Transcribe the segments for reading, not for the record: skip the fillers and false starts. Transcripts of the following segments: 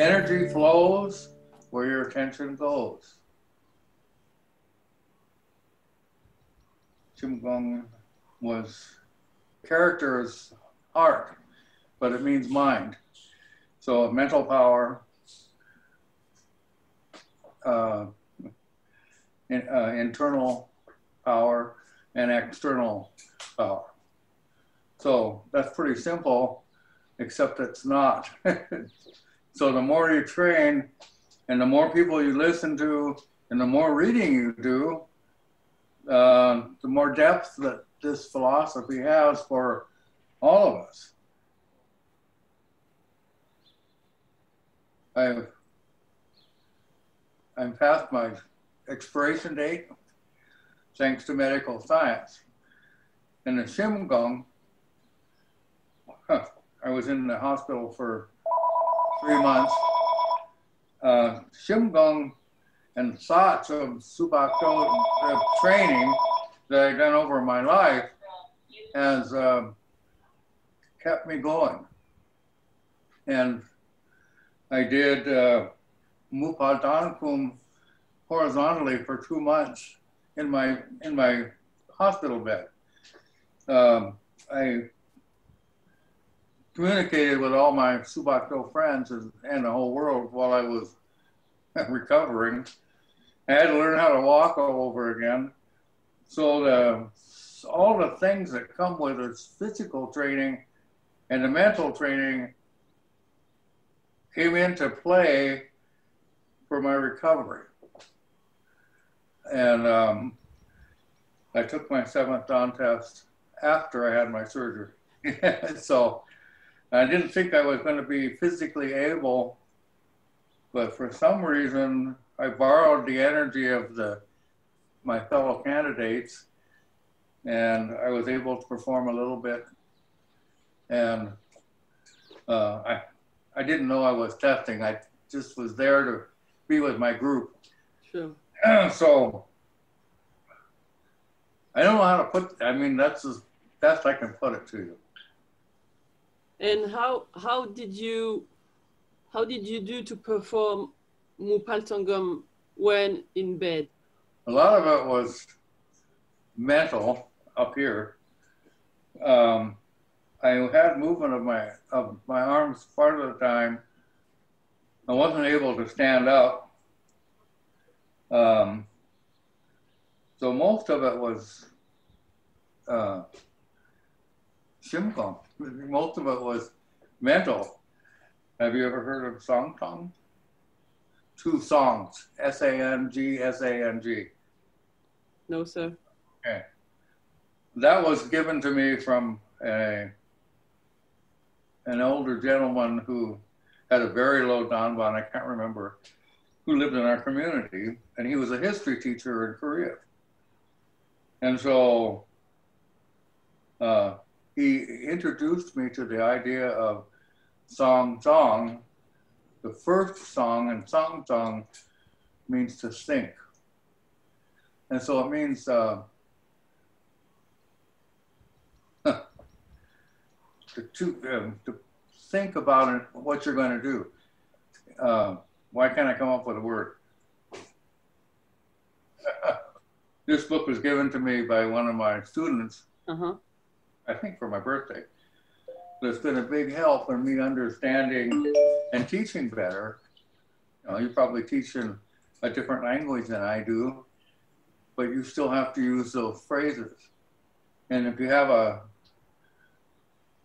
Energy flows where your attention goes. Qigong was, character is heart, but it means mind. So mental power, internal power, and external power. So that's pretty simple, except it's not. So the more you train and the more people you listen to and the more reading you do, the more depth that this philosophy has for all of us. I'm past my expiration date thanks to medical science. In the Qigong, I was in the hospital for 3 months. Qigong and thoughts of Subakdo training that I've done over my life has kept me going. And I did Moo Duk Kwan horizontally for 2 months in my hospital bed. I communicated with all my Subakdo friends and the whole world while I was recovering. I had to learn how to walk all over again. So all the things that come with its physical training and the mental training came into play for my recovery. And I took my 7th dawn test after I had my surgery. So I didn't think I was going to be physically able, but for some reason, I borrowed the energy of my fellow candidates, and I was able to perform a little bit. And I didn't know I was testing. I just was there to be with my group. Sure. So I don't know how to put, I mean, that's as best I can put it to you. And how did you do to perform Moo Paltangam when in bed? A lot of it was mental up here. I had movement of my arms part of the time. I wasn't able to stand up. So most of it was Qigong. Most of it was mental. Have you ever heard of Song Tong? 2 songs, S-A-N-G, S-A-N-G. No, sir. Okay. That was given to me from an older gentleman who had a very low danban, I can't remember, who lived in our community, and he was a history teacher in Korea. And so he introduced me to the idea of Song Tong. The first song, and Song Tong means to think. And so it means to think about it, what you're going to do. Why can't I come up with a word? This book was given to me by one of my students, I think for my birthday. It's been a big help in me understanding and teaching better. You know, you probably teach in a different language than I do, but you still have to use those phrases. And if you have a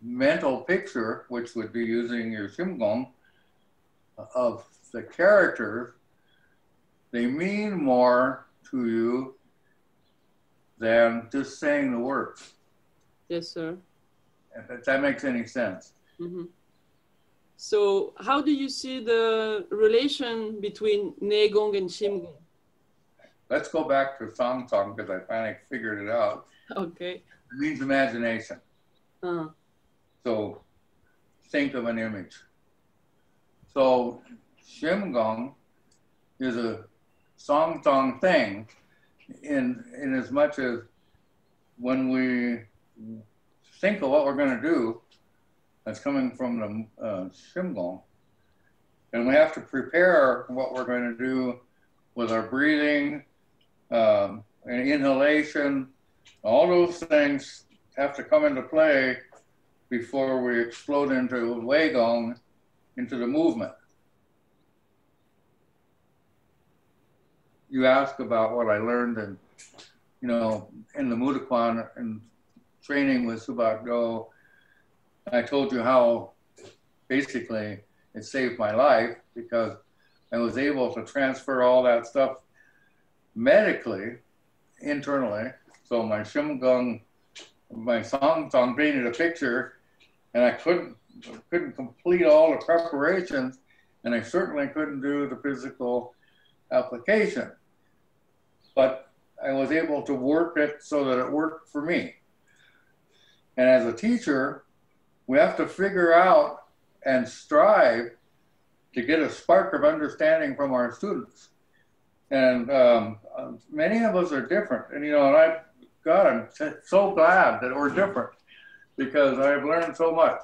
mental picture, which would be using your Qigong, of the characters, they mean more to you than just saying the words. Yes, sir. If that makes any sense. Mm-hmm. So how do you see the relation between Negong and Qigong? Let's go back to Song Tong because I finally figured it out. Okay. It means imagination. So think of an image. So Qigong is a Song Tong thing in as much as when we think of what we're going to do, that's coming from the Qigong, And we have to prepare what we're going to do with our breathing, and inhalation. All those things have to come into play before we explode into Wei Gong, into the movement. You ask about what I learned in, in the Moo Duk Kwan and training with Subat Do. I told you how basically it saved my life because I was able to transfer all that stuff medically, internally. So my Shim Gong, my song painted a picture, and I couldn't complete all the preparations, and I certainly couldn't do the physical application. But I was able to work it so that it worked for me. And as a teacher, we have to figure out and strive to get a spark of understanding from our students. And many of us are different. And, I'm so glad that we're different because I've learned so much.